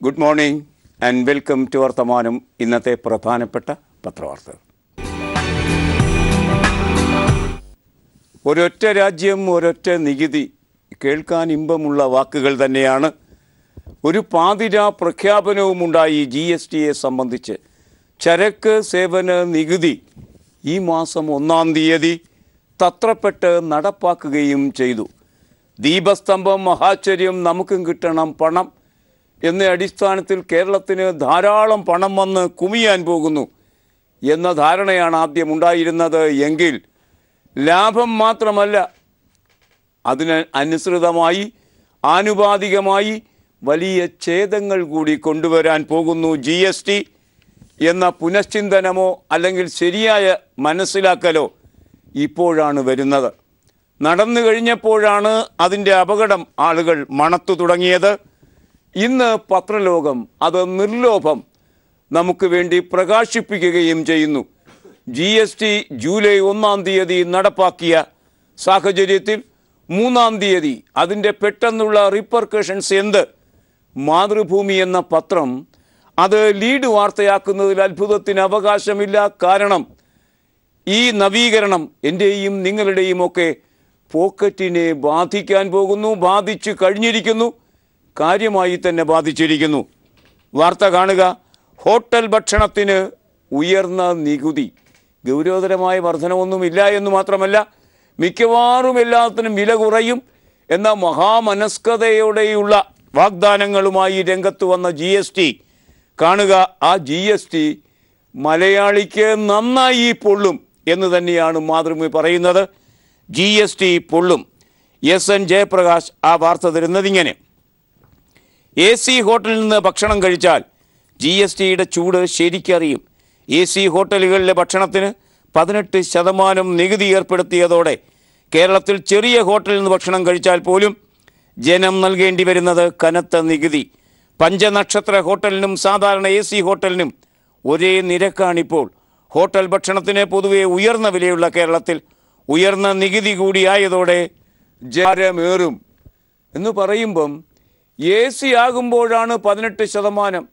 Good morning and welcome to Varthamanam. ഇന്നത്തെ പ്രധാനപ്പെട്ട പത്രവാർത്തകൾ. ഒരൊറ്റ രാജ്യം ഒരൊറ്റ നികുതി, കേൾക്കാൻ ഇമ്പമുള്ള വാക്കുകൾ തന്നെയാണ്. ഒരു പാതിരാ പ്രഖ്യാപനവുമുണ്ടായി GSTയെ സംബന്ധിച്ച്. ചരക്ക് സേവന നികുതി ഈ മാസം 1-ാം തീയതി തത്രപ്പെട്ട് നടപ്പാക്കുകയും ചെയ്തു. ദീപസ്തംഭം മഹാചര്യം നമുക്കും കിട്ടണം പണം എന്ന അടിസ്ഥാനത്തിൽ കേരളത്തിന് ധാരാളം പണം വന്ന് കുമിയാൻ പോകുന്നു എന്ന ധാരണയാണ് ആദ്യം ഉണ്ടായിരുന്നത്. എങ്കിൽ ലാഭം മാത്രമല്ല, അതിന് അനുസൃതമായി ആനുപാതികമായി വലിയ ഛേദങ്ങൾ കൂടി കൊണ്ടുവരാൻ പോകുന്നു GST എന്ന പുനശ്ചിന്തനമോ അല്ലെങ്കിൽ ശരിയായ മനസ്സിലാക്കലോ ഇപ്പോഴാണ് വരുന്നത്. നടന്നു കഴിഞ്ഞപ്പോഴാണ് അതിൻ്റെ അപകടം ആളുകൾ മണത്തു തുടങ്ങിയത്. ഇന്ന് പത്രലോകം അത് നിർലോഭം നമുക്ക് വേണ്ടി പ്രകാശിപ്പിക്കുകയും ചെയ്യുന്നു. GST ജൂലൈ 1-ാം തീയതി നടപ്പാക്കിയ സാഹചര്യത്തിൽ 3-ാം തീയതി അതിൻ്റെ പെട്ടെന്നുള്ള റിപ്പർക്കഷൻസ് എന്ത്? മാതൃഭൂമി എന്ന പത്രം അത് ലീഡ് വാർത്തയാക്കുന്നതിൽ അത്ഭുതത്തിന് അവകാശമില്ല. കാരണം ഈ നവീകരണം എൻ്റെയും നിങ്ങളുടെയും ഒക്കെ പോക്കറ്റിനെ ബാധിക്കാൻ പോകുന്നു, ബാധിച്ചു കഴിഞ്ഞിരിക്കുന്നു, കാര്യമായി തന്നെ ബാധിച്ചിരിക്കുന്നു. വാർത്ത കാണുക. ഹോട്ടൽ ഭക്ഷണത്തിന് ഉയർന്ന നികുതി. ഗൗരവതരമായ വർധനമൊന്നുമില്ല എന്ന് മാത്രമല്ല, മിക്കവാറും എല്ലാത്തിനും വില കുറയും എന്ന മഹാമനസ്കതയോടെയുള്ള വാഗ്ദാനങ്ങളുമായി രംഗത്ത് വന്ന GST കാണുക. ആ GST മലയാളിക്ക് നന്നായി പൊള്ളും എന്ന് തന്നെയാണ് മാതൃഭൂമി പറയുന്നത്. GST പൊള്ളും. SN ജയപ്രകാശ് ആ വാർത്ത തരുന്നതിങ്ങനെ: AC ഹോട്ടലിൽ നിന്ന് ഭക്ഷണം കഴിച്ചാൽ GSTയുടെ ചൂട് ശരിക്കറിയും. AC ഹോട്ടലുകളിലെ ഭക്ഷണത്തിന് 18% നികുതി ഏർപ്പെടുത്തിയതോടെ കേരളത്തിൽ ചെറിയ ഹോട്ടലിൽ നിന്ന് ഭക്ഷണം കഴിച്ചാൽ പോലും ജനം നൽകേണ്ടി വരുന്നത് കനത്ത നികുതി. പഞ്ചനക്ഷത്ര ഹോട്ടലിനും സാധാരണ AC ഹോട്ടലിനും ഒരേ നിരക്കാണിപ്പോൾ. ഹോട്ടൽ ഭക്ഷണത്തിന് പൊതുവെ ഉയർന്ന വിലയുള്ള കേരളത്തിൽ ഉയർന്ന നികുതി കൂടിയായതോടെ ജാരമേറും എന്ന് പറയുമ്പം AC ആകുമ്പോഴാണ് 18%.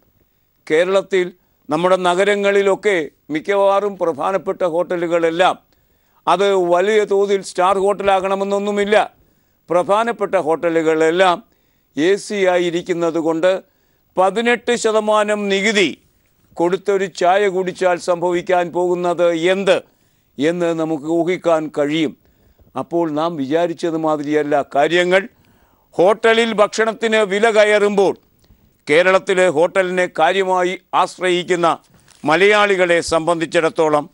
കേരളത്തിൽ നമ്മുടെ നഗരങ്ങളിലൊക്കെ മിക്കവാറും പ്രധാനപ്പെട്ട ഹോട്ടലുകളെല്ലാം അത് വലിയ തോതിൽ സ്റ്റാർ ഹോട്ടലാകണമെന്നൊന്നുമില്ല. പ്രധാനപ്പെട്ട ഹോട്ടലുകളെല്ലാം AC ആയിരിക്കുന്നത് കൊണ്ട് 18% നികുതി കൊടുത്തൊരു ചായ കുടിച്ചാൽ സംഭവിക്കാൻ പോകുന്നത് എന്ത് എന്ന് നമുക്ക് ഊഹിക്കാൻ കഴിയും. അപ്പോൾ നാം വിചാരിച്ചത് മാതിരിയല്ല കാര്യങ്ങൾ. ഹോട്ടലിൽ ഭക്ഷണത്തിന് വില കയറുമ്പോൾ കേരളത്തിലെ ഹോട്ടലിനെ കാര്യമായി ആശ്രയിക്കുന്ന മലയാളികളെ സംബന്ധിച്ചിടത്തോളം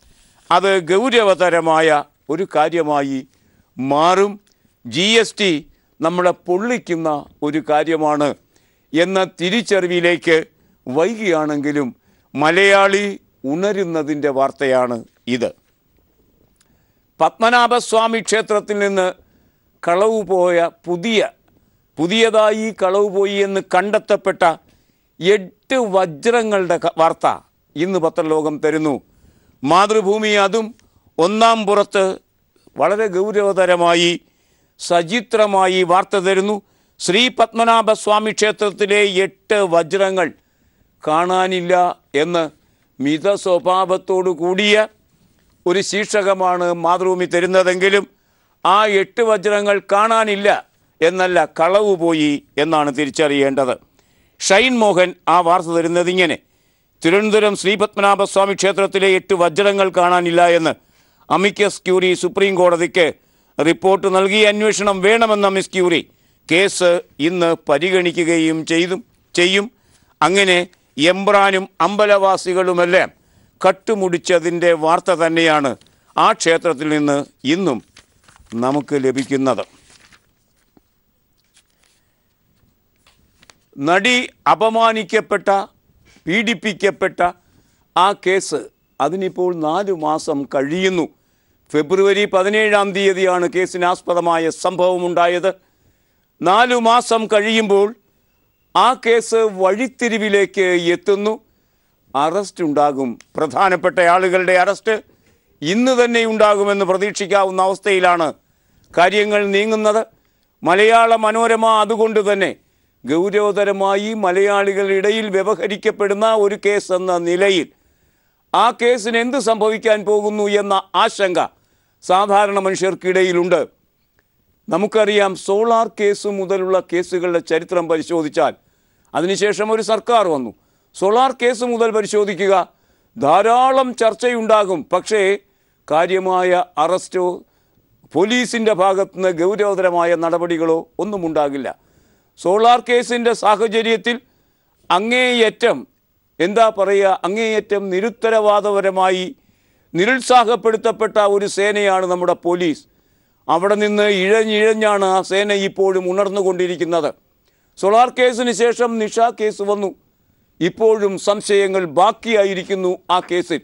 അത് ഗൗരവതരമായ ഒരു കാര്യമായി മാറും. GST നമ്മളെ പൊള്ളിക്കുന്ന ഒരു കാര്യമാണ് എന്ന തിരിച്ചറിവിലേക്ക് വൈകിയാണെങ്കിലും മലയാളി ഉണരുന്നതിൻ്റെ വാർത്തയാണ് ഇത്. പത്മനാഭസ്വാമി ക്ഷേത്രത്തിൽ നിന്ന് കളവ് പോയ പുതിയതായി കളവ് പോയി എന്ന് കണ്ടെത്തപ്പെട്ട 8 വജ്രങ്ങളുടെ വാർത്ത ഇന്ന് പത്രലോകം തരുന്നു. മാതൃഭൂമി അതും 1-ാം പുറത്ത് വളരെ ഗൗരവതരമായി സചിത്രമായി വാർത്ത തരുന്നു. ശ്രീ പത്മനാഭസ്വാമി ക്ഷേത്രത്തിലെ 8 വജ്രങ്ങൾ കാണാനില്ല എന്ന് മിത സ്വഭാവത്തോടു കൂടിയ ഒരു ശീർഷകമാണ് മാതൃഭൂമി തരുന്നതെങ്കിലും ആ 8 വജ്രങ്ങൾ കാണാനില്ല എന്നല്ല, കളവ് പോയി എന്നാണ് തിരിച്ചറിയേണ്ടത്. ഷൈൻ മോഹൻ ആ വാർത്ത തരുന്നതിങ്ങനെ: തിരുവനന്തപുരം ശ്രീ പത്മനാഭസ്വാമി ക്ഷേത്രത്തിലെ 8 വജ്രങ്ങൾ കാണാനില്ല എന്ന് അമിക്കസ് ക്യൂറി സുപ്രീം കോടതിക്ക് റിപ്പോർട്ട് നൽകി. അന്വേഷണം വേണമെന്ന മിസ് ക്യൂറി കേസ് ഇന്ന് പരിഗണിക്കുകയും ചെയ്യും. അങ്ങനെ എംബ്രാനും അമ്പലവാസികളുമെല്ലാം കട്ടുമുടിച്ചതിൻ്റെ വാർത്ത തന്നെയാണ് ആ ക്ഷേത്രത്തിൽ നിന്ന് ഇന്നും നമുക്ക് ലഭിക്കുന്നത്. നടി അപമാനിക്കപ്പെട്ട, പീഡിപ്പിക്കപ്പെട്ട ആ കേസ് അതിനിപ്പോൾ 4 മാസം കഴിയുന്നു. ഫെബ്രുവരി 17-ാം തീയതിയാണ് കേസിനാസ്പദമായ സംഭവമുണ്ടായത്. 4 മാസം കഴിയുമ്പോൾ ആ കേസ് വഴിത്തിരിവിലേക്ക് എത്തുന്നു. അറസ്റ്റ് ഉണ്ടാകും. പ്രധാനപ്പെട്ട ആളുകളുടെ അറസ്റ്റ് ഇന്ന് തന്നെ ഉണ്ടാകുമെന്ന് പ്രതീക്ഷിക്കാവുന്ന അവസ്ഥയിലാണ് കാര്യങ്ങൾ നീങ്ങുന്നത്. മലയാള മനോരമ അതുകൊണ്ട് തന്നെ ഗൗരവതരമായി മലയാളികളുടെ ഇടയിൽ വ്യവഹരിക്കപ്പെടുന്ന ഒരു കേസ് എന്ന നിലയിൽ ആ കേസിന് എന്ത് സംഭവിക്കാൻ പോകുന്നു എന്ന ആശങ്ക സാധാരണ മനുഷ്യർക്കിടയിലുണ്ട്. നമുക്കറിയാം, സോളാർ കേസ് മുതലുള്ള കേസുകളുടെ ചരിത്രം പരിശോധിച്ചാൽ അതിനുശേഷം ഒരു സർക്കാർ വന്നു. സോളാർ കേസ് മുതൽ പരിശോധിക്കുക, ധാരാളം ചർച്ചയുണ്ടാകും, പക്ഷേ കാര്യമായ അറസ്റ്റോ പോലീസിൻ്റെ ഭാഗത്തുനിന്ന് ഗൗരവതരമായ നടപടികളോ ഒന്നും ഉണ്ടാകില്ല. സോളാർ കേസിൻ്റെ സാഹചര്യത്തിൽ അങ്ങേയറ്റം അങ്ങേയറ്റം നിരുത്തരവാദപരമായി നിരുത്സാഹപ്പെടുത്തപ്പെട്ട ഒരു സേനയാണ് നമ്മുടെ പോലീസ്. അവിടെ നിന്ന് ഇഴഞ്ഞിഴഞ്ഞാണ് ആ സേന ഇപ്പോഴും ഉണർന്നുകൊണ്ടിരിക്കുന്നത്. സോളാർ കേസിന് ശേഷം നിഷ കേസ് വന്നു. ഇപ്പോഴും സംശയങ്ങൾ ബാക്കിയായിരിക്കുന്നു ആ കേസിൽ.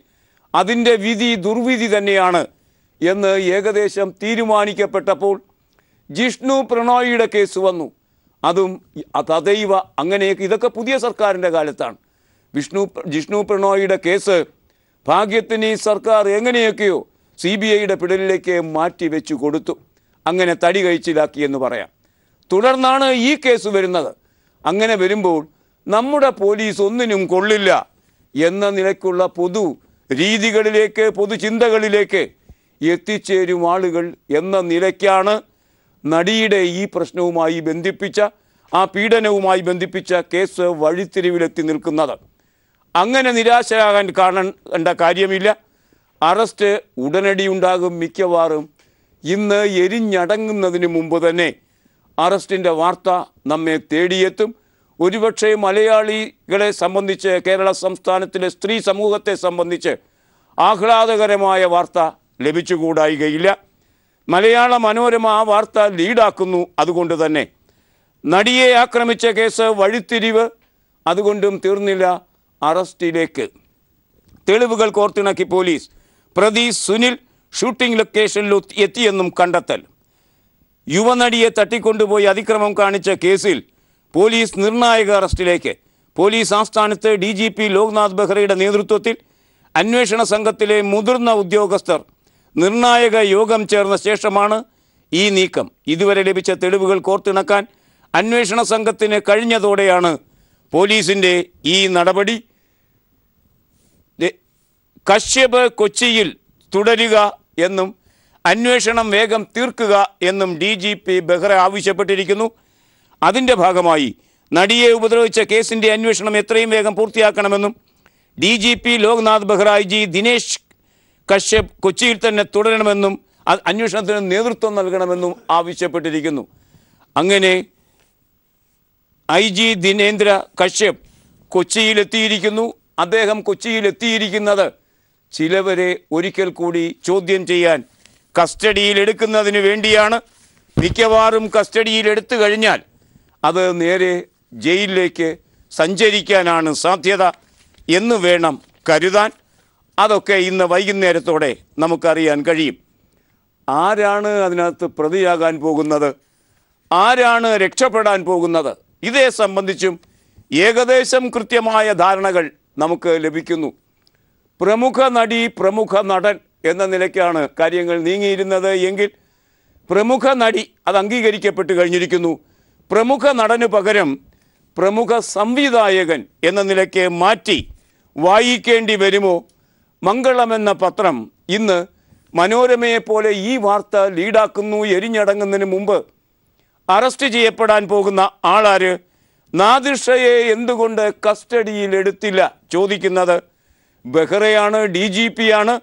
അതിൻ്റെ വിധി ദുർവിധി തന്നെയാണ് എന്ന് ഏകദേശം തീരുമാനിക്കപ്പെട്ടപ്പോൾ ജിഷ്ണു പ്രണോയിയുടെ കേസ് വന്നു. അതും തദൈവ അങ്ങനെയൊക്കെ, ഇതൊക്കെ പുതിയ സർക്കാരിൻ്റെ കാലത്താണ്. ജിഷ്ണു പ്രണോയിയുടെ കേസ് ഭാഗ്യത്തിന് ഈ സർക്കാർ എങ്ങനെയൊക്കെയോ CBIയുടെ പിടിലിലേക്ക് മാറ്റി വെച്ചു കൊടുത്തു. അങ്ങനെ തടി കഴിച്ചിലാക്കി എന്ന് പറയാം. തുടർന്നാണ് ഈ കേസ് വരുന്നത്. അങ്ങനെ വരുമ്പോൾ നമ്മുടെ പോലീസ് ഒന്നിനും കൊള്ളില്ല എന്ന നിലയ്ക്കുള്ള പൊതു രീതികളിലേക്ക്, പൊതുചിന്തകളിലേക്ക് എത്തിച്ചേരും ആളുകൾ എന്ന നിലയ്ക്കാണ് നടിയുടെ ഈ പ്രശ്നവുമായി ബന്ധിപ്പിച്ച, ആ പീഡനവുമായി ബന്ധിപ്പിച്ച കേസ് വഴിത്തിരിവിലെത്തി നിൽക്കുന്നത്. അങ്ങനെ നിരാശയാകാൻ കാണേണ്ട കാര്യമില്ല. അറസ്റ്റ് ഉടനടി ഉണ്ടാകും. മിക്കവാറും ഇന്ന് എരിഞ്ഞടങ്ങുന്നതിന് മുമ്പ് തന്നെ അറസ്റ്റിൻ്റെ വാർത്ത നമ്മെ തേടിയെത്തും. ഒരുപക്ഷെ മലയാളികളെ സംബന്ധിച്ച്, കേരള സംസ്ഥാനത്തിലെ സ്ത്രീ സമൂഹത്തെ സംബന്ധിച്ച് ആഹ്ലാദകരമായ വാർത്ത ലഭിച്ചുകൂടായികയില്ല. മലയാള മനോരമ ആ വാർത്ത ലീഡാക്കുന്നു. അതുകൊണ്ട് തന്നെ നടിയെ ആക്രമിച്ച കേസ് വഴിത്തിരിവ് അതുകൊണ്ടും തീർന്നില്ല, അറസ്റ്റിലേക്ക്. തെളിവുകൾ കോർത്തിണക്കി പോലീസ്. പ്രതി സുനിൽ ഷൂട്ടിംഗ് ലൊക്കേഷനിൽ എത്തിയെന്നും കണ്ടെത്തൽ. യുവനടിയെ തട്ടിക്കൊണ്ടുപോയി അതിക്രമം കാണിച്ച കേസിൽ പോലീസ് നിർണായക അറസ്റ്റിലേക്ക്. പോലീസ് ആസ്ഥാനത്ത് DGP ലോക്നാഥ് ബെഹ്റയുടെ നേതൃത്വത്തിൽ അന്വേഷണ സംഘത്തിലെ മുതിർന്ന ഉദ്യോഗസ്ഥർ നിർണായക യോഗം ചേർന്ന ശേഷമാണ് ഈ നീക്കം. ഇതുവരെ ലഭിച്ച തെളിവുകൾ കോർത്തിണക്കാൻ അന്വേഷണ സംഘത്തിന് കഴിഞ്ഞതോടെയാണ് പോലീസിൻ്റെ ഈ നടപടി. കശ്യപ് കൊച്ചിയിൽ തുടരുക എന്നും അന്വേഷണം വേഗം തീർക്കുക എന്നും DGP ബെഹ്റ ആവശ്യപ്പെട്ടിരിക്കുന്നു. അതിൻ്റെ ഭാഗമായി നടിയെ ഉപദ്രവിച്ച കേസിൻ്റെ അന്വേഷണം എത്രയും വേഗം പൂർത്തിയാക്കണമെന്നും DGP ലോക്നാഥ് ബെഹ്റ IG ദിനേശ് കശ്യപ് കൊച്ചിയിൽ തന്നെ തുടരണമെന്നും അന്വേഷണത്തിന് നേതൃത്വം നൽകണമെന്നും ആവശ്യപ്പെട്ടിരിക്കുന്നു. അങ്ങനെ IG ദിനേന്ദ്ര കശ്യപ് കൊച്ചിയിലെത്തിയിരിക്കുന്നു. അദ്ദേഹം കൊച്ചിയിലെത്തിയിരിക്കുന്നത് ചിലവരെ ഒരിക്കൽ കൂടി ചോദ്യം ചെയ്യാൻ കസ്റ്റഡിയിലെടുക്കുന്നതിന് വേണ്ടിയാണ്. മിക്കവാറും കസ്റ്റഡിയിലെടുത്തു കഴിഞ്ഞാൽ അത് നേരെ ജയിലിലേക്ക് സഞ്ചരിക്കാനാണ് സാധ്യത എന്ന് വേണം കരുതാൻ. അതൊക്കെ ഇന്ന് വൈകുന്നേരത്തോടെ നമുക്കറിയാൻ കഴിയും. ആരാണ് അതിനകത്ത് പ്രതിയാകാൻ പോകുന്നത്, ആരാണ് രക്ഷപ്പെടാൻ പോകുന്നത്, ഇതേ സംബന്ധിച്ചും ഏകദേശം കൃത്യമായ ധാരണകൾ നമുക്ക് ലഭിക്കുന്നു. പ്രമുഖ നടി, പ്രമുഖ നടൻ എന്ന നിലയ്ക്കാണ് കാര്യങ്ങൾ നീങ്ങിയിരുന്നത് എങ്കിൽ പ്രമുഖ നടി അത് അംഗീകരിക്കപ്പെട്ട് കഴിഞ്ഞിരിക്കുന്നു. പ്രമുഖ നടന് പകരം പ്രമുഖ സംവിധായകൻ എന്ന നിലയ്ക്ക് മാറ്റി വായിക്കേണ്ടി വരുമോ? മംഗളമെന്ന പത്രം ഇന്ന് മനോരമയെപ്പോലെ ഈ വാർത്ത ലീഡാക്കുന്നു. എരിഞ്ഞടങ്ങുന്നതിന് മുമ്പ് അറസ്റ്റ് ചെയ്യപ്പെടാൻ പോകുന്ന ആളാര്? നാദിർഷയെ എന്തുകൊണ്ട് കസ്റ്റഡിയിൽ എടുത്തില്ല ചോദിക്കുന്നത് ബെഹ്റയാണ്, DGPയാണ്.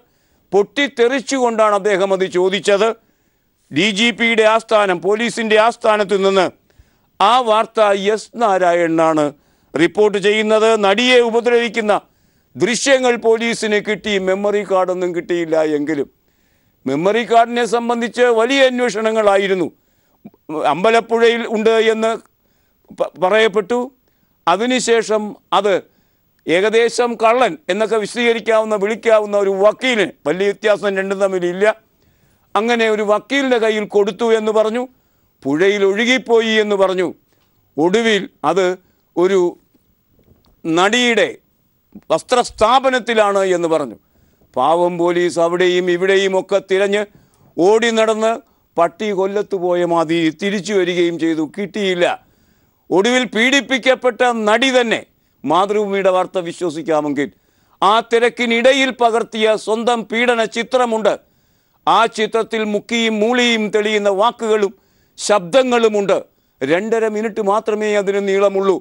പൊട്ടിത്തെറിച്ചുകൊണ്ടാണ് അദ്ദേഹം അത് ചോദിച്ചത്. DGPയുടെ ആസ്ഥാനം, പോലീസിൻ്റെ ആസ്ഥാനത്ത് നിന്ന് ആ വാർത്ത S നാരായണനാണ് റിപ്പോർട്ട് ചെയ്യുന്നത്. നടിയെ ഉപദ്രവിക്കുന്ന ദൃശ്യങ്ങൾ പോലീസിന് കിട്ടി, മെമ്മറി കാർഡൊന്നും കിട്ടിയില്ല എങ്കിലും മെമ്മറി കാർഡിനെ സംബന്ധിച്ച് വലിയ അന്വേഷണങ്ങളായിരുന്നു. അമ്പലപ്പുഴയിൽ ഉണ്ട് എന്ന് പറയപ്പെട്ടു. അതിനുശേഷം അത് ഏകദേശം കള്ളൻ എന്നൊക്കെ വിളിക്കാവുന്ന ഒരു വക്കീലിന്, വലിയ വ്യത്യാസം രണ്ടും തമ്മിലില്ല, അങ്ങനെ ഒരു വക്കീലിൻ്റെ കയ്യിൽ കൊടുത്തു എന്ന് പറഞ്ഞു. പുഴയിൽ ഒഴുകിപ്പോയി എന്ന് പറഞ്ഞു. ഒടുവിൽ അത് ഒരു നടിയുടെ വസ്ത്രസ്ഥാപനത്തിലാണ് എന്ന് പറഞ്ഞു. പാവം പോലീസ് അവിടെയും ഇവിടെയും ഒക്കെ തിരഞ്ഞ് ഓടി നടന്ന് പട്ടി കൊല്ലത്ത് പോയ മാതിരി തിരിച്ചു വരികയും ചെയ്തു. കിട്ടിയില്ല. ഒടുവിൽ പീഡിപ്പിക്കപ്പെട്ട നടി തന്നെ മാതൃഭൂമിയുടെ വാർത്ത വിശ്വസിക്കാമെങ്കിൽ ആ തിരക്കിനിടയിൽ പകർത്തിയ സ്വന്തം പീഡന ചിത്രമുണ്ട്. ആ ചിത്രത്തിൽ മുക്കിയും മൂളിയും തെളിയുന്ന വാക്കുകളും ശബ്ദങ്ങളുമുണ്ട്. 2.5 മിനിറ്റ് മാത്രമേ അതിന് നീളമുള്ളൂ.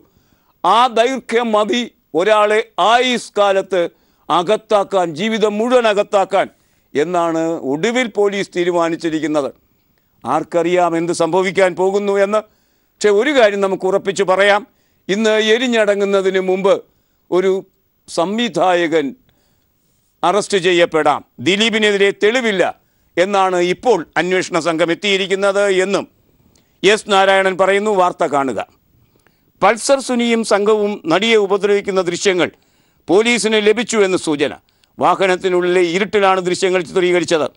ആ ദൈർഘ്യം മതി ഒരാളെ ആയുസ് കാലത്ത് അകത്താക്കാൻ, ജീവിതം മുഴുവൻ അകത്താക്കാൻ എന്നാണ് ഒടുവിൽ പോലീസ് തീരുമാനിച്ചിരിക്കുന്നത്. ആർക്കറിയാം എന്ത് സംഭവിക്കാൻ പോകുന്നു എന്ന്. പക്ഷെ ഒരു കാര്യം നമുക്ക് ഉറപ്പിച്ച് പറയാം, ഇന്ന് എരിഞ്ഞടങ്ങുന്നതിന് മുമ്പ് ഒരു സംവിധായകൻ അറസ്റ്റ് ചെയ്യപ്പെടാം. ദിലീപിനെതിരെ തെളിവില്ല എന്നാണ് ഇപ്പോൾ അന്വേഷണ സംഘം എത്തിയിരിക്കുന്നത് എന്നും എസ് നാരായണൻ പറയുന്നു. വാർത്ത കാണുക. പൾസർ സുനിയും സംഘവും നടിയെ ഉപദ്രവിക്കുന്ന ദൃശ്യങ്ങൾ പോലീസിന് ലഭിച്ചു എന്ന് സൂചന. വാഹനത്തിനുള്ളിലെ ഇരുട്ടിലാണ് ദൃശ്യങ്ങൾ ചിത്രീകരിച്ചത്.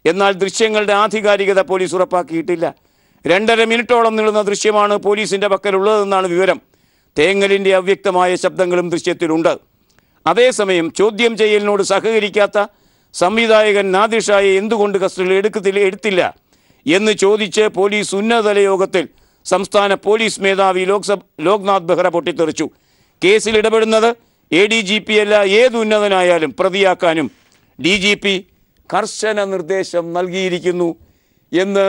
എന്നാൽ ദൃശ്യങ്ങളുടെ ആധികാരികത പോലീസ് ഉറപ്പാക്കിയിട്ടില്ല. 2.5 മിനിറ്റോളം നീളുന്ന ദൃശ്യമാണ് പോലീസിൻ്റെ പക്കലുള്ളതെന്നാണ് വിവരം. തേങ്ങലിൻ്റെ അവ്യക്തമായ ശബ്ദങ്ങളും ദൃശ്യത്തിലുണ്ട്. അതേസമയം ചോദ്യം ചെയ്യലിനോട് സഹകരിക്കാത്ത സംവിധായകൻ നാദിർ ഷായെ എന്തുകൊണ്ട് കസ്റ്റഡിയിൽ എടുത്തില്ല എന്ന് ചോദിച്ച് പോലീസ് ഉന്നതതല യോഗത്തിൽ സംസ്ഥാന പോലീസ് മേധാവി ലോക്നാഥ് ബെഹ്റ പൊട്ടിത്തെറിച്ചു. കേസിൽ ഇടപെടുന്നത് ADGP അല്ല, ഏത് ഉന്നതനായാലും പ്രതിയാക്കാനും DGP കർശന നിർദ്ദേശം നൽകിയിരിക്കുന്നു എന്ന്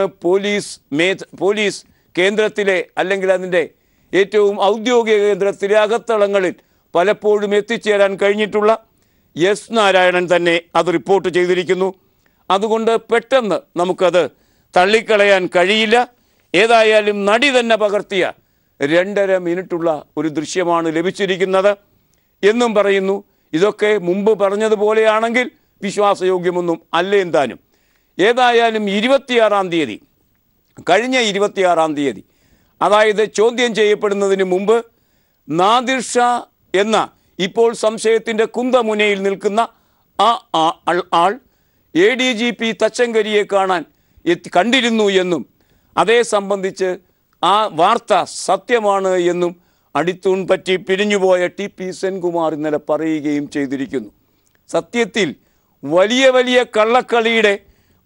പോലീസ് കേന്ദ്രത്തിലെ അല്ലെങ്കിൽ അതിൻ്റെ ഏറ്റവും ഔദ്യോഗിക കേന്ദ്രത്തിലെ അകത്തളങ്ങളിൽ പലപ്പോഴും എത്തിച്ചേരാൻ കഴിഞ്ഞിട്ടുള്ള എസ് നാരായണൻ തന്നെ അത് റിപ്പോർട്ട് ചെയ്തിരിക്കുന്നു. അതുകൊണ്ട് പെട്ടെന്ന് നമുക്കത് തള്ളിക്കളയാൻ കഴിയില്ല. ഏതായാലും നടി തന്നെ പകർത്തിയ 2.5 മിനിറ്റുള്ള ഒരു ദൃശ്യമാണ് ലഭിച്ചിരിക്കുന്നത് എന്നും പറയുന്നു. ഇതൊക്കെ മുമ്പ് പറഞ്ഞതുപോലെയാണെങ്കിൽ വിശ്വാസയോഗ്യമൊന്നും അല്ലേം താനും. ഏതായാലും 26-ാം തീയതി, കഴിഞ്ഞ 26-ാം തീയതി, അതായത് ചോദ്യം ചെയ്യപ്പെടുന്നതിന് മുമ്പ് നാദിർ ഷാ എന്ന ഇപ്പോൾ സംശയത്തിൻ്റെ കുന്തമുനയിൽ നിൽക്കുന്ന ആൾ ADGP തച്ചങ്കരിയെ കാണാൻ കണ്ടിരുന്നു എന്നും അതേ സംബന്ധിച്ച് ആ വാർത്ത സത്യമാണ് എന്നും അടിത്തൂൺ പറ്റി പിരിഞ്ഞുപോയ TP സെൻകുമാർ ഇന്നലെ പറയുകയും ചെയ്തിരിക്കുന്നു. സത്യത്തിൽ വലിയ വലിയ കള്ളക്കളിയുടെ,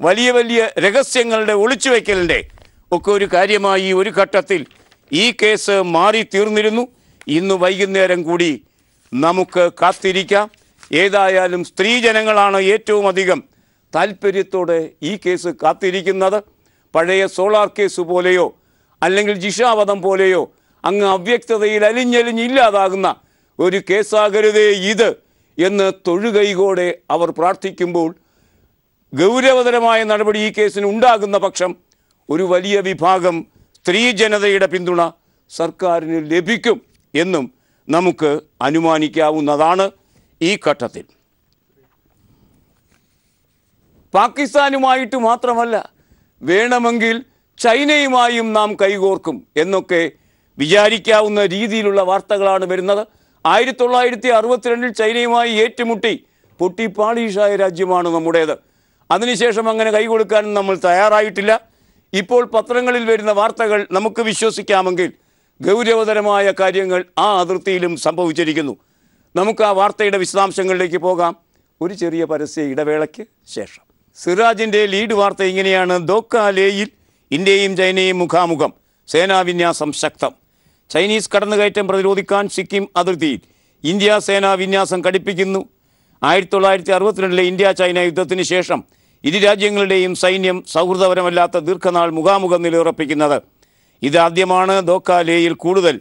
വലിയ വലിയ രഹസ്യങ്ങളുടെ ഒളിച്ചുവെക്കലിൻ്റെ ഒക്കെ ഒരു കാര്യമായി ഒരു ഘട്ടത്തിൽ ഈ കേസ് മാറി തീർന്നിരുന്നു. ഇന്ന് വൈകുന്നേരം കൂടി നമുക്ക് കാത്തിരിക്കാം. ഏതായാലും സ്ത്രീജനങ്ങളാണ് ഏറ്റവും അധികം താല്പര്യത്തോടെ ഈ കേസ് കാത്തിരിക്കുന്നത്. പഴയ സോളാർ കേസ് പോലെയോ അല്ലെങ്കിൽ ജിഷാവധം പോലെയോ അങ്ങ് അവ്യക്തതയിൽ അലിഞ്ഞലിഞ്ഞില്ലാതാകുന്ന ഒരു കേസാകരുതേ ഇത് എന്ന് തൊഴുകൈകോടെ അവർ പ്രാർത്ഥിക്കുമ്പോൾ ഗൗരവതരമായ നടപടി ഈ കേസിന് ഉണ്ടാകുന്ന പക്ഷം ഒരു വലിയ വിഭാഗം സ്ത്രീ ജനതയുടെ പിന്തുണ സർക്കാരിന് ലഭിക്കും എന്നും നമുക്ക് അനുമാനിക്കാവുന്നതാണ്. ഈ ഘട്ടത്തിൽ പാകിസ്ഥാനുമായിട്ട് മാത്രമല്ല, വേണമെങ്കിൽ ചൈനയുമായും നാം കൈകോർക്കും എന്നൊക്കെ വിചാരിക്കാവുന്ന രീതിയിലുള്ള വാർത്തകളാണ് വരുന്നത്. 1962 ചൈനയുമായി ഏറ്റുമുട്ടി പൊട്ടിപ്പാളീഷായ രാജ്യമാണ് നമ്മുടേത്. അതിനുശേഷം അങ്ങനെ കൈകൊടുക്കാനും നമ്മൾ തയ്യാറായിട്ടില്ല. ഇപ്പോൾ പത്രങ്ങളിൽ വരുന്ന വാർത്തകൾ നമുക്ക് വിശ്വസിക്കാമെങ്കിൽ ഗൗരവതരമായ കാര്യങ്ങൾ ആ അതിർത്തിയിലും സംഭവിച്ചിരിക്കുന്നു. നമുക്ക് ആ വാർത്തയുടെ വിശദാംശങ്ങളിലേക്ക് പോകാം ഒരു ചെറിയ പരസ്യ ഇടവേളയ്ക്ക് ശേഷം. സിറാജിൻ്റെ ലീഡ് വാർത്ത ഇങ്ങനെയാണ്. ദോക്ക ലേയിൽ ഇന്ത്യയും ചൈനയും മുഖാമുഖം, സേനാവിന്യാസം ശക്തം. ചൈനീസ് കടന്നുകയറ്റം പ്രതിരോധിക്കാൻ സിക്കിം അതിർത്തിയിൽ ഇന്ത്യ സേനാ വിന്യാസം കടുപ്പിക്കുന്നു. 1962 ഇന്ത്യ ചൈന യുദ്ധത്തിന് ശേഷം ഇരു രാജ്യങ്ങളുടെയും സൈന്യം സൗഹൃദപരമല്ലാത്ത ദീർഘനാൾ മുഖാമുഖം നിലയുറപ്പിക്കുന്നത്. ഇതാദ്യമാണ് ദോക്ക ലേയിൽ കൂടുതൽ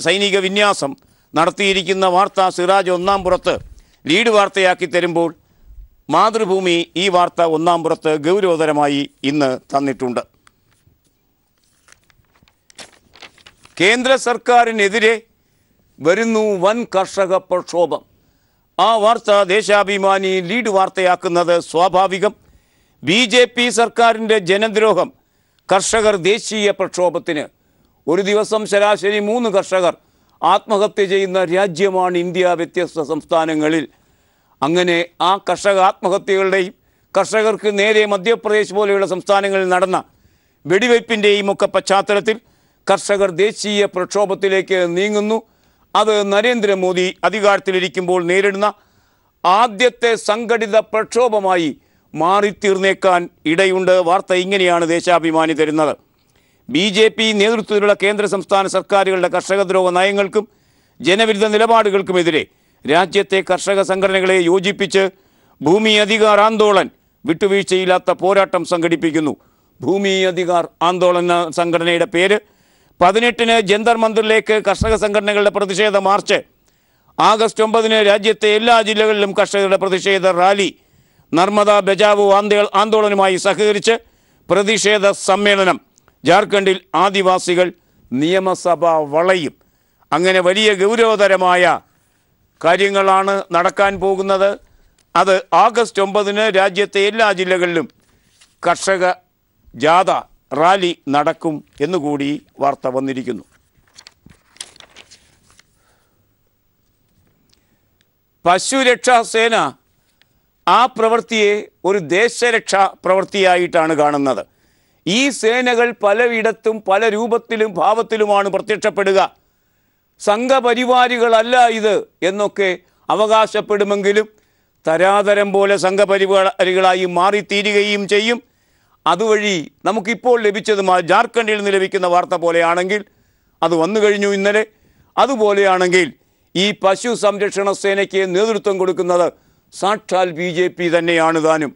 സൈനിക വിന്യാസം നടത്തിയിരിക്കുന്ന വാർത്ത സിറാജ് ഒന്നാം പുറത്ത് ലീഡ് വാർത്തയാക്കി തരുമ്പോൾ മാതൃഭൂമി ഈ വാർത്ത ഒന്നാം പുറത്ത് ഗൗരവതരമായി ഇന്ന് തന്നിട്ടുണ്ട്. കേന്ദ്ര സർക്കാരിനെതിരെ വരുന്നു വൻ കർഷക പ്രക്ഷോഭം. ആ വാർത്ത ദേശാഭിമാനി ലീഡ് വാർത്തയാക്കുന്നത് സ്വാഭാവികം. BJP സർക്കാരിൻ്റെ ജനദ്രോഹം. കർഷകർ ദേശീയ പ്രക്ഷോഭത്തിന്. ഒരു ദിവസം ശരാശരി 3 കർഷകർ ആത്മഹത്യ ചെയ്യുന്ന രാജ്യമാണ് ഇന്ത്യ വ്യത്യസ്ത സംസ്ഥാനങ്ങളിൽ. അങ്ങനെ ആ കർഷക ആത്മഹത്യകളുടെയും കർഷകർക്ക് നേരെ മധ്യപ്രദേശ് പോലെയുള്ള സംസ്ഥാനങ്ങളിൽ നടന്ന വെടിവയ്പ്പിൻ്റെയും ഒക്കെ പശ്ചാത്തലത്തിൽ കർഷകർ ദേശീയ പ്രക്ഷോഭത്തിലേക്ക് നീങ്ങുന്നു. അത് നരേന്ദ്രമോദി അധികാരത്തിലിരിക്കുമ്പോൾ നേരിടുന്ന ആദ്യത്തെ സംഘടിത പ്രക്ഷോഭമായി മാറിത്തീർന്നേക്കാൻ ഇടയുണ്ട്. വാർത്ത ഇങ്ങനെയാണ് ദേശാഭിമാനി തരുന്നത്. BJP നേതൃത്വത്തിലുള്ള കേന്ദ്ര സംസ്ഥാന സർക്കാരുകളുടെ കർഷകദ്രോഹ നയങ്ങൾക്കും ജനവിരുദ്ധ നിലപാടുകൾക്കുമെതിരെ രാജ്യത്തെ കർഷക സംഘടനകളെ യോജിപ്പിച്ച് ഭൂമി അധികാർ ആന്തോളൻ വിട്ടുവീഴ്ചയില്ലാത്ത പോരാട്ടം സംഘടിപ്പിക്കുന്നു. ഭൂമി അധികാർ ആന്തോളൻ സംഘടനയുടെ പേര്. 18-ന് ജന്തർ മന്ദിറിലേക്ക് കർഷക സംഘടനകളുടെ പ്രതിഷേധ മാർച്ച്. ആഗസ്റ്റ് 9-ന് രാജ്യത്തെ എല്ലാ ജില്ലകളിലും കർഷകരുടെ പ്രതിഷേധ റാലി. നർമ്മദ ബചാവോ ആന്തോളനുമായി സഹകരിച്ച് പ്രതിഷേധ സമ്മേളനം. ജാർഖണ്ഡിൽ ആദിവാസികൾ നിയമസഭ വളയും. അങ്ങനെ വലിയ ഗൗരവതരമായ കാര്യങ്ങളാണ് നടക്കാൻ പോകുന്നത്. അത് ആഗസ്റ്റ് 9-ന് രാജ്യത്തെ എല്ലാ ജില്ലകളിലും കർഷക ജാഥ റാലി നടക്കും എന്നുകൂടി വാർത്ത വന്നിരിക്കുന്നു. പശുരക്ഷാ സേന ആ പ്രവൃത്തിയെ ഒരു ദേശരക്ഷാ പ്രവൃത്തിയായിട്ടാണ് കാണുന്നത്. ഈ സേനകൾ പലയിടത്തും പല രൂപത്തിലും ഭാവത്തിലുമാണ് പ്രത്യക്ഷപ്പെടുക. സംഘപരിവാരികളല്ല ഇത് എന്നൊക്കെ അവകാശപ്പെടുമെങ്കിലും തരാതരം പോലെ സംഘപരിവാരികളായി മാറിത്തീരുകയും ചെയ്യും. അതുവഴി നമുക്കിപ്പോൾ ലഭിച്ചത് ജാർഖണ്ഡിൽ നിന്ന് ലഭിക്കുന്ന വാർത്ത പോലെയാണെങ്കിൽ അത് വന്നു കഴിഞ്ഞു ഇന്നലെ. അതുപോലെയാണെങ്കിൽ ഈ പശു സംരക്ഷണ സേനയ്ക്ക് നേതൃത്വം കൊടുക്കുന്നത് സാക്ഷാൽ BJP തന്നെയാണ് താനും.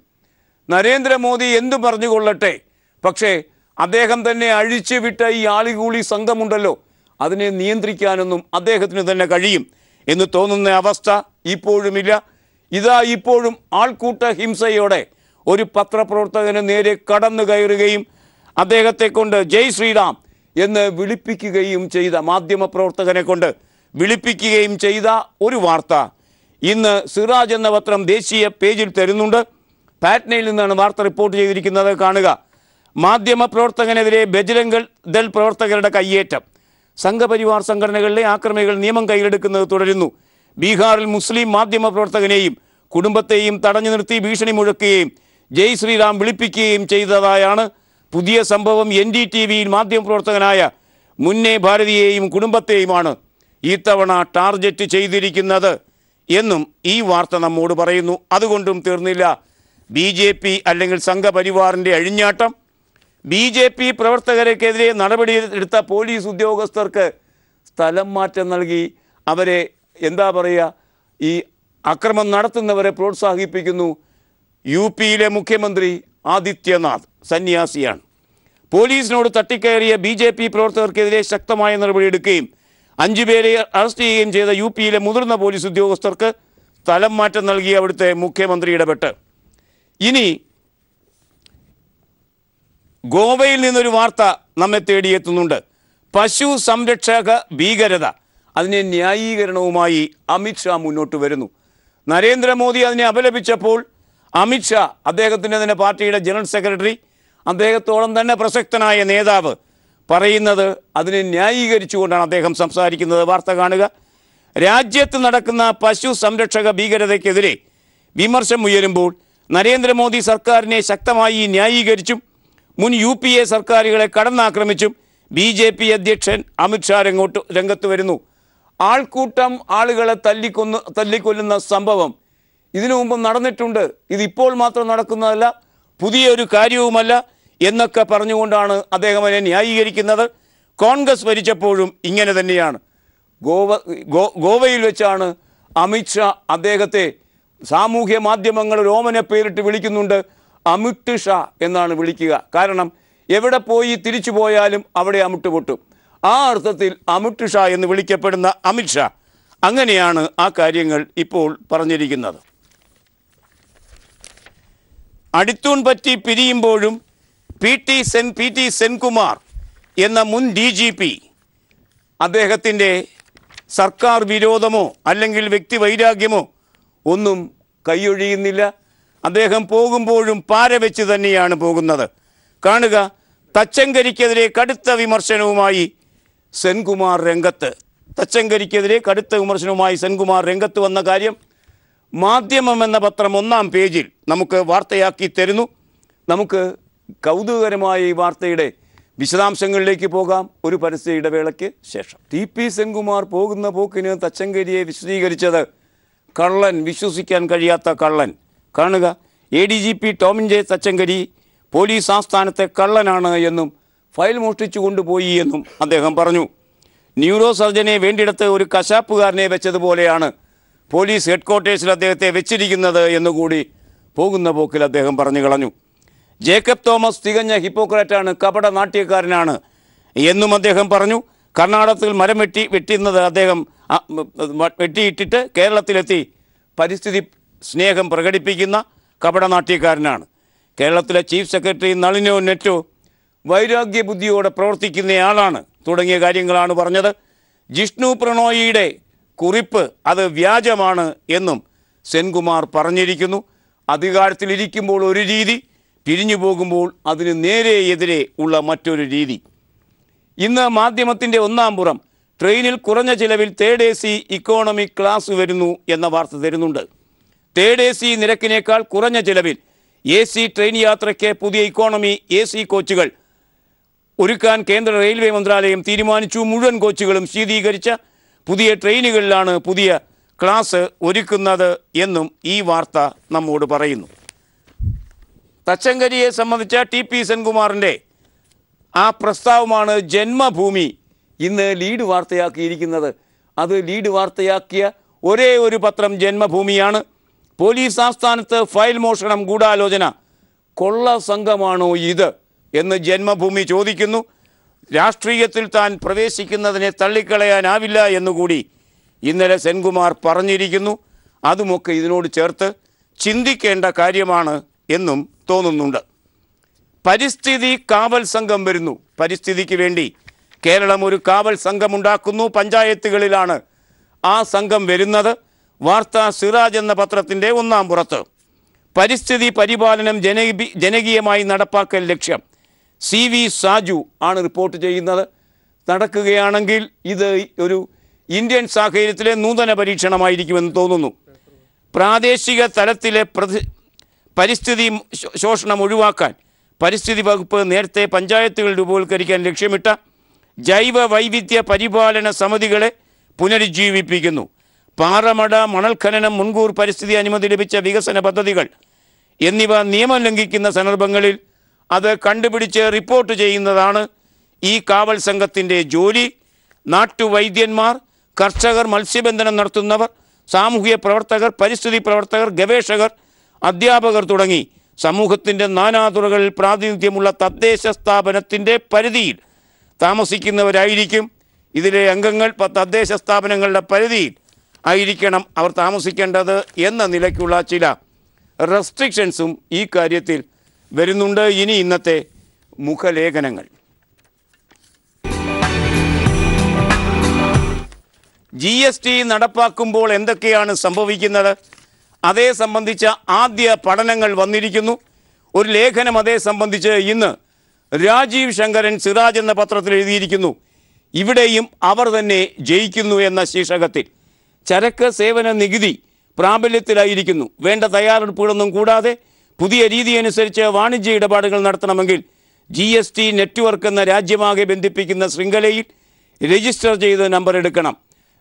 നരേന്ദ്രമോദി എന്തു പറഞ്ഞുകൊള്ളട്ടെ, പക്ഷേ അദ്ദേഹം തന്നെ അഴിച്ചുവിട്ട ഈ ആളികൂളി സംഘമുണ്ടല്ലോ, അതിനെ നിയന്ത്രിക്കാനൊന്നും അദ്ദേഹത്തിന് തന്നെ കഴിയും എന്ന് തോന്നുന്ന അവസ്ഥ ഇപ്പോഴുമില്ല. ഇതാ ഇപ്പോഴും ആൾക്കൂട്ട ഹിംസയോടെ ഒരു പത്രപ്രവർത്തകന് നേരെ കടന്നു കയറുകയും അദ്ദേഹത്തെ കൊണ്ട് ജയ് ശ്രീറാം എന്ന് വിളിപ്പിക്കുകയും ചെയ്ത മാധ്യമപ്രവർത്തകനെ കൊണ്ട് വിളിപ്പിക്കുകയും ചെയ്ത ഒരു വാർത്ത ഇന്ന് സിറാജ് എന്ന പത്രം ദേശീയ പേജിൽ തരുന്നുണ്ട്. പാറ്റ്നയിൽ നിന്നാണ് വാർത്ത റിപ്പോർട്ട് ചെയ്തിരിക്കുന്നത്. കാണുക. മാധ്യമപ്രവർത്തകനെതിരെ ബജ്രംഗ് ദൾ പ്രവർത്തകരുടെ കയ്യേറ്റം. സംഘപരിവാർ സംഘടനകളിലെ ആക്രമികൾ നിയമം കയ്യിലെടുക്കുന്നത് തുടരുന്നു. ബീഹാറിൽ മുസ്ലിം മാധ്യമപ്രവർത്തകനെയും കുടുംബത്തെയും തടഞ്ഞു നിർത്തി ഭീഷണി മുഴക്കുകയും ജയ് ശ്രീറാം വിളിപ്പിക്കുകയും ചെയ്തതായാണ് പുതിയ സംഭവം. NDTVയിൽ മാധ്യമപ്രവർത്തകനായ മുന്നേ ഭാരതിയെയും കുടുംബത്തെയുമാണ് ഇത്തവണ ടാർഗറ്റ് ചെയ്തിരിക്കുന്നത് എന്നും ഈ വാർത്ത നമ്മോട് പറയുന്നു. അതുകൊണ്ടും തീർന്നില്ല BJP അല്ലെങ്കിൽ സംഘപരിവാറിൻ്റെ അഴിഞ്ഞാട്ടം. BJP പ്രവർത്തകർക്കെതിരെ നടപടിയെടുത്ത പോലീസ് ഉദ്യോഗസ്ഥർക്ക് സ്ഥലം മാറ്റം നൽകി അവരെ എന്താ പറയുക, ഈ അക്രമം നടത്തുന്നവരെ പ്രോത്സാഹിപ്പിക്കുന്നു. UPയിലെ മുഖ്യമന്ത്രി ആദിത്യനാഥ് സന്യാസിയാണ്. പോലീസിനോട് തട്ടിക്കയറിയ BJP പ്രവർത്തകർക്കെതിരെ ശക്തമായ നടപടിയെടുക്കുകയും 5 പേരെ അറസ്റ്റ് ചെയ്യുകയും ചെയ്ത UPയിലെ മുതിർന്ന പോലീസ് ഉദ്യോഗസ്ഥർക്ക് സ്ഥലം മാറ്റം നൽകി അവിടുത്തെ മുഖ്യമന്ത്രി ഇടപെട്ട്. ഇനി ഗോവയിൽ നിന്നൊരു വാർത്ത നമ്മെ തേടിയെത്തുന്നുണ്ട്. പശു സംരക്ഷക ഭീകരത, അതിനെ ന്യായീകരണവുമായി അമിത്ഷാ മുന്നോട്ട് വരുന്നു. നരേന്ദ്രമോദി അതിനെ അപലപിച്ചപ്പോൾ അമിത്ഷാ, അദ്ദേഹത്തിൻ്റെ തന്നെ പാർട്ടിയുടെ ജനറൽ സെക്രട്ടറി, അദ്ദേഹത്തോളം തന്നെ പ്രസക്തനായ നേതാവ് പറയുന്നത് അതിനെ ന്യായീകരിച്ചുകൊണ്ടാണ് അദ്ദേഹം സംസാരിക്കുന്നത്. വാർത്ത കാണുക. രാജ്യത്ത് നടക്കുന്ന പശു സംരക്ഷക ഭീകരതയ്ക്കെതിരെ വിമർശം ഉയരുമ്പോൾ നരേന്ദ്രമോദി സർക്കാരിനെ ശക്തമായി ന്യായീകരിച്ചും മുൻ UPA സർക്കാരുകളെ കടന്നാക്രമിച്ചും BJP അധ്യക്ഷൻ അമിത്ഷാ രംഗത്ത് വരുന്നു. ആൾക്കൂട്ടം ആളുകളെ തല്ലിക്കൊല്ലുന്ന സംഭവം ഇതിനു മുമ്പ് നടന്നിട്ടുണ്ട്. ഇതിപ്പോൾ മാത്രം നടക്കുന്നതല്ല, പുതിയൊരു കാര്യവുമല്ല എന്നൊക്കെ പറഞ്ഞുകൊണ്ടാണ് അദ്ദേഹം അതിനെ ന്യായീകരിക്കുന്നത്. കോൺഗ്രസ് ഭരിച്ചപ്പോഴും ഇങ്ങനെ തന്നെയാണ്. ഗോവയിൽ വെച്ചാണ് അമിത്ഷാ അദ്ദേഹത്തെ സാമൂഹ്യ മാധ്യമങ്ങൾ ഓമന പേരിട്ട് വിളിക്കുന്നുണ്ട്. അമിത് ഷാ എന്നാണ് വിളിക്കുക. കാരണം എവിടെ പോയി തിരിച്ചു പോയാലും അവിടെ അമിട്ട് പൊട്ടും. ആ അർത്ഥത്തിൽ അമിത് ഷാ എന്ന് വിളിക്കപ്പെടുന്ന അമിത്ഷാ അങ്ങനെയാണ് ആ കാര്യങ്ങൾ ഇപ്പോൾ പറഞ്ഞിരിക്കുന്നത്. അടിത്തൂൺ പറ്റി പിരിയുമ്പോഴും PT സെൻകുമാർ എന്ന മുൻ DGP അദ്ദേഹത്തിൻ്റെ സർക്കാർ വിരോധമോ അല്ലെങ്കിൽ വ്യക്തിവൈരാഗ്യമോ ഒന്നും കൈയൊഴിയുന്നില്ല. അദ്ദേഹം പോകുമ്പോഴും പാര വെച്ച് തന്നെയാണ് പോകുന്നത്. കാണുക. തച്ചങ്കരിക്കെതിരെ കടുത്ത വിമർശനവുമായി സെൻകുമാർ രംഗത്ത്. തച്ചങ്കരിക്കെതിരെ കടുത്ത വിമർശനവുമായി സെൻകുമാർ രംഗത്ത് വന്ന കാര്യം മാധ്യമം എന്ന പത്രം 1-ാം പേജിൽ നമുക്ക് വാർത്തയാക്കി തരുന്നു. നമുക്ക് കൗതുകകരമായ ഈ വാർത്തയുടെ വിശദാംശങ്ങളിലേക്ക് പോകാം ഒരു പരസ്യ ഇടവേളയ്ക്ക് ശേഷം. TP സെൻകുമാർ പോകുന്ന പോക്കിന് തച്ചങ്കരിയെ വിശദീകരിച്ചത് കള്ളൻ, വിശ്വസിക്കാൻ കഴിയാത്ത കള്ളൻ. കാണുക. ADGP Tomin J Thachankary police ആസ്ഥാനത്തെ കള്ളനാണ് എന്നും ഫയൽ മോഷ്ടിച്ചു കൊണ്ടുപോയി എന്നും അദ്ദേഹം പറഞ്ഞു. ന്യൂറോ സർജനെ വേണ്ടിയിടത്ത് ഒരു കശാപ്പുകാരനെ വെച്ചതുപോലെയാണ് പോലീസ് ഹെഡ്ക്വാർട്ടേഴ്സിൽ അദ്ദേഹത്തെ വെച്ചിരിക്കുന്നത് എന്നുകൂടി പോകുന്ന പോക്കിൽ അദ്ദേഹം പറഞ്ഞു കളഞ്ഞു. ജേക്കബ് തോമസ് തികഞ്ഞ ഹിപ്പോക്രാറ്റാണ്, കപട നാട്യക്കാരനാണ് എന്നും അദ്ദേഹം പറഞ്ഞു. കർണാടകത്തിൽ മരം വെട്ടുന്നത് അദ്ദേഹം വെട്ടിയിട്ടിട്ട് കേരളത്തിലെത്തി പരിസ്ഥിതി സ്നേഹം പ്രകടിപ്പിക്കുന്ന കപടനാട്യക്കാരനാണ്. കേരളത്തിലെ ചീഫ് സെക്രട്ടറി നളിനോ നെറ്റോ വൈരാഗ്യ ബുദ്ധിയോടെ പ്രവർത്തിക്കുന്നയാളാണ് തുടങ്ങിയ കാര്യങ്ങളാണ് പറഞ്ഞത്. ജിഷ്ണു പ്രണോയിയുടെ കുറിപ്പ് അത് വ്യാജമാണ് എന്നും സെൻകുമാർ പറഞ്ഞിരിക്കുന്നു. അധികാരത്തിലിരിക്കുമ്പോൾ ഒരു രീതി, പിരിഞ്ഞു പോകുമ്പോൾ അതിന് നേരെ എതിരെ ഉള്ള മറ്റൊരു രീതി. ഇന്ന് മാധ്യമത്തിൻ്റെ ഒന്നാം പുറം ട്രെയിനിൽ കുറഞ്ഞ ചിലവിൽ തേർഡ് AC ഇക്കോണമി ക്ലാസ് വരുന്നു എന്ന വാർത്ത തരുന്നുണ്ട്. തേർഡ് AC നിരക്കിനേക്കാൾ കുറഞ്ഞ ചിലവിൽ AC ട്രെയിൻ യാത്രയ്ക്ക് പുതിയ ഇക്കോണമി AC കോച്ചുകൾ ഒരുക്കാൻ കേന്ദ്ര റെയിൽവേ മന്ത്രാലയം തീരുമാനിച്ചു. മുഴുവൻ കോച്ചുകളും ശീതീകരിച്ച പുതിയ ട്രെയിനുകളിലാണ് പുതിയ ക്ലാസ് ഒരുക്കുന്നത് എന്നും ഈ വാർത്ത നമ്മോട് പറയുന്നു. തച്ചങ്കരിയെ സംബന്ധിച്ച TP സെൻകുമാറിൻ്റെ ആ പ്രസ്താവമാണ് ജന്മഭൂമി ഇന്ന് ലീഡ് വാർത്തയാക്കിയിരിക്കുന്നത്. അത് ലീഡ് വാർത്തയാക്കിയ ഒരേ ഒരു പത്രം ജന്മഭൂമിയാണ്. പോലീസ് ആസ്ഥാനത്ത് ഫയൽ മോഷണം ഗൂഢാലോചന, കൊള്ള സംഘമാണോ ഇത് എന്ന് ജന്മഭൂമി ചോദിക്കുന്നു. രാഷ്ട്രീയത്തിൽ താൻ പ്രവേശിക്കുന്നതിനെ തള്ളിക്കളയാനാവില്ല എന്നുകൂടി ഇന്നലെ സെൻകുമാർ പറഞ്ഞിരിക്കുന്നു. അതുമൊക്കെ ഇതിനോട് ചേർത്ത് ചിന്തിക്കേണ്ട കാര്യമാണ് എന്നും തോന്നുന്നുണ്ട്. പരിസ്ഥിതി കാവൽ സംഘം വരുന്നു. പരിസ്ഥിതിക്ക് വേണ്ടി കേരളം ഒരു കാവൽ സംഘമുണ്ടാക്കുന്നു. പഞ്ചായത്തുകളിലാണ് ആ സംഘം വരുന്നത്. വാർത്ത സിറാജ് എന്ന പത്രത്തിൻ്റെ ഒന്നാം പുറത്ത്. പരിസ്ഥിതി പരിപാലനം ജനകീയമായി നടപ്പാക്കൽ ലക്ഷ്യം. CV സാജു ആണ് റിപ്പോർട്ട് ചെയ്യുന്നത്. നടക്കുകയാണെങ്കിൽ ഇത് ഒരു ഇന്ത്യൻ സാഹചര്യത്തിലെ നൂതന പരീക്ഷണമായിരിക്കുമെന്ന് തോന്നുന്നു. പ്രാദേശിക തലത്തിലെ പരിസ്ഥിതി ശോഷണം ഒഴിവാക്കാൻ പരിസ്ഥിതി വകുപ്പ് നേരത്തെ പഞ്ചായത്തുകൾ രൂപവത്കരിക്കാൻ ലക്ഷ്യമിട്ട ജൈവ വൈവിധ്യ പരിപാലന സമിതികളെ പുനരുജ്ജീവിപ്പിക്കുന്നു. പാറമട, മണൽ ഖനനം, മുൻകൂർ പരിസ്ഥിതി അനുമതി ലഭിച്ച വികസന പദ്ധതികൾ എന്നിവ നിയമം ലംഘിക്കുന്ന സന്ദർഭങ്ങളിൽ അത് കണ്ടുപിടിച്ച് റിപ്പോർട്ട് ചെയ്യുന്നതാണ് ഈ കാവൽ സംഘത്തിൻ്റെ ജോലി. നാട്ടുവൈദ്യന്മാർ, കർഷകർ, മത്സ്യബന്ധനം നടത്തുന്നവർ, സാമൂഹിക പ്രവർത്തകർ, പരിസ്ഥിതി പ്രവർത്തകർ, ഗവേഷകർ, അധ്യാപകർ തുടങ്ങി സമൂഹത്തിൻ്റെ നാനാതുറകളിൽ പ്രാതിനിധ്യമുള്ള തദ്ദേശ സ്ഥാപനത്തിൻ്റെ പരിധിയിൽ താമസിക്കുന്നവരായിരിക്കും ഇതിലെ അംഗങ്ങൾ. തദ്ദേശ സ്ഥാപനങ്ങളുടെ പരിധിയിൽ ആയിരിക്കണം അവർ താമസിക്കേണ്ടത് എന്ന നിലയ്ക്കുള്ള ചില റെസ്ട്രിക്ഷൻസും ഈ കാര്യത്തിൽ വരുന്നുണ്ട്. ഇനി ഇന്നത്തെ മുഖലേഖനങ്ങൾ. GST നടപ്പാക്കുമ്പോൾ എന്തൊക്കെയാണ് സംഭവിക്കുന്നത് അതേ സംബന്ധിച്ച ആദ്യ പഠനങ്ങൾ വന്നിരിക്കുന്നു. ഒരു ലേഖനം അതേ സംബന്ധിച്ച് ഇന്ന് രാജീവ് ശങ്കരൻ സിറാജ് എന്ന പത്രത്തിൽ എഴുതിയിരിക്കുന്നു. ഇവിടെയും അവർ തന്നെ ജയിക്കുന്നു എന്ന ശീർഷകത്തിൽ. ചരക്ക് സേവന നികുതി പ്രാബല്യത്തിലായിരിക്കുന്നു. വേണ്ട തയ്യാറെടുപ്പുകളൊന്നും കൂടാതെ പുതിയ രീതി അനുസരിച്ച് വാണിജ്യ ഇടപാടുകൾ നടത്തണമെങ്കിൽ GST നെറ്റ്വർക്ക് എന്ന രാജ്യമാകെ ബന്ധിപ്പിക്കുന്ന ശൃംഖലയിൽ രജിസ്റ്റർ ചെയ്ത് നമ്പർ എടുക്കണം.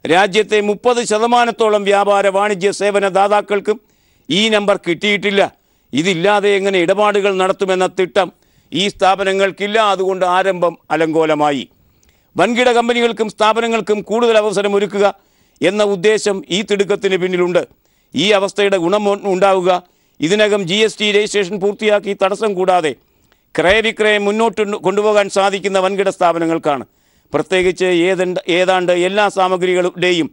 രാജ്യത്തെ 30% വ്യാപാര വാണിജ്യ സേവന ദാതാക്കൾക്കും ഈ നമ്പർ കിട്ടിയിട്ടില്ല. ഇതില്ലാതെ എങ്ങനെ ഇടപാടുകൾ നടത്തുമെന്ന തിട്ടം ഈ സ്ഥാപനങ്ങൾക്കില്ല. അതുകൊണ്ട് ആരംഭം അലങ്കോലമായി. വൻകിട കമ്പനികൾക്കും സ്ഥാപനങ്ങൾക്കും കൂടുതൽ അവസരമൊരുക്കുക എന്ന ഉദ്ദേശം ഈ തിടുക്കത്തിന് പിന്നിലുണ്ട്. ഈ അവസ്ഥയുടെ ഗുണം ഉണ്ടാവുക ഇതിനകം GST രജിസ്ട്രേഷൻ പൂർത്തിയാക്കി തടസ്സം കൂടാതെ ക്രയവിക്രയം മുന്നോട്ട് കൊണ്ടുപോകാൻ സാധിക്കുന്ന വൻകിട സ്ഥാപനങ്ങൾക്കാണ്. പ്രത്യേകിച്ച് ഏതാണ്ട് എല്ലാ സാമഗ്രികളുടെയും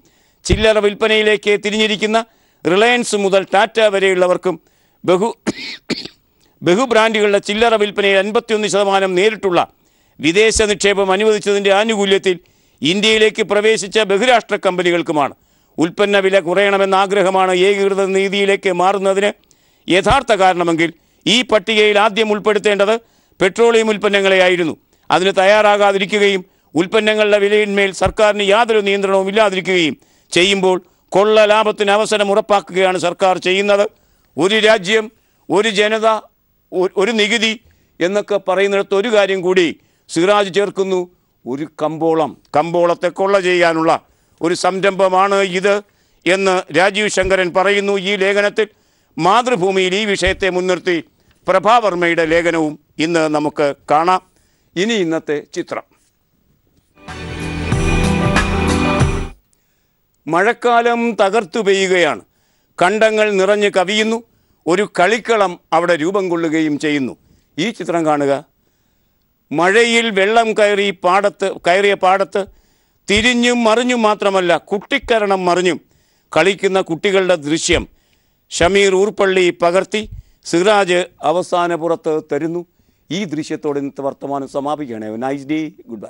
ചില്ലറ വിൽപ്പനയിലേക്ക് തിരിഞ്ഞിരിക്കുന്ന റിലയൻസ് മുതൽ ടാറ്റ വരെയുള്ളവർക്കും ബഹു ബ്രാൻഡുകളുടെ ചില്ലറ വിൽപ്പനയിൽ 51% നേരിട്ടുള്ള വിദേശ നിക്ഷേപം അനുവദിച്ചതിൻ്റെ ആനുകൂല്യത്തിൽ ഇന്ത്യയിലേക്ക് പ്രവേശിച്ച ബഹുരാഷ്ട്ര കമ്പനികൾക്കുമാണ്. ഉൽപ്പന്ന വില കുറയണമെന്ന ആഗ്രഹമാണ് ഏകീകൃത നീതിയിലേക്ക് മാറുന്നതിന് യഥാർത്ഥ കാരണമെങ്കിൽ ഈ പട്ടികയിൽ ആദ്യം ഉൾപ്പെടുത്തേണ്ടത് പെട്രോളിയം ഉൽപ്പന്നങ്ങളെയായിരുന്നു. അതിന് തയ്യാറാകാതിരിക്കുകയും ഉൽപ്പന്നങ്ങളുടെ വിലയിന്മേൽ സർക്കാരിന് യാതൊരു നിയന്ത്രണവും ഇല്ലാതിരിക്കുകയും ചെയ്യുമ്പോൾ കൊള്ള ലാഭത്തിന് അവസരം ഉറപ്പാക്കുകയാണ് സർക്കാർ ചെയ്യുന്നത്. ഒരു രാജ്യം, ഒരു ജനത, ഒരു നികുതി എന്നൊക്കെ പറയുന്നിടത്ത് ഒരു കാര്യം കൂടി സിറാജ് ചേർക്കുന്നു. ഒരു കമ്പോളത്തെ കൊള്ള ചെയ്യാനുള്ള ഒരു സംരംഭമാണ് ഇത് എന്ന് രാജീവ് ശങ്കരൻ പറയുന്നു ഈ ലേഖനത്തിൽ. മാതൃഭൂമിയിൽ ഈ വിഷയത്തെ മുൻനിർത്തി പ്രഭാവർമ്മയുടെ ലേഖനവും ഇന്ന് നമുക്ക് കാണാം. ഇനി ഇന്നത്തെ ചിത്രം. മഴക്കാലം തകർത്തു പെയ്യുകയാണ്. കണ്ടങ്ങൾ നിറഞ്ഞ് കവിയുന്നു. ഒരു കളിക്കളം അവിടെ രൂപം കൊള്ളുകയും ചെയ്യുന്നു. ഈ ചിത്രം കാണുക. മഴയിൽ വെള്ളം കയറിയ പാടത്ത് തിരിഞ്ഞും മറിഞ്ഞും മാത്രമല്ല കുട്ടിക്കരണം മറിഞ്ഞും കളിക്കുന്ന കുട്ടികളുടെ ദൃശ്യം ഷമീർ ഊർപ്പള്ളി പകർത്തി സിറാജ് അവസാന പുറത്ത് തരുന്നു. ഈ ദൃശ്യത്തോടെ ഇന്നത്തെ വർത്തമാനം സമാപിക്കുകയാണ്. Nice day, good bye.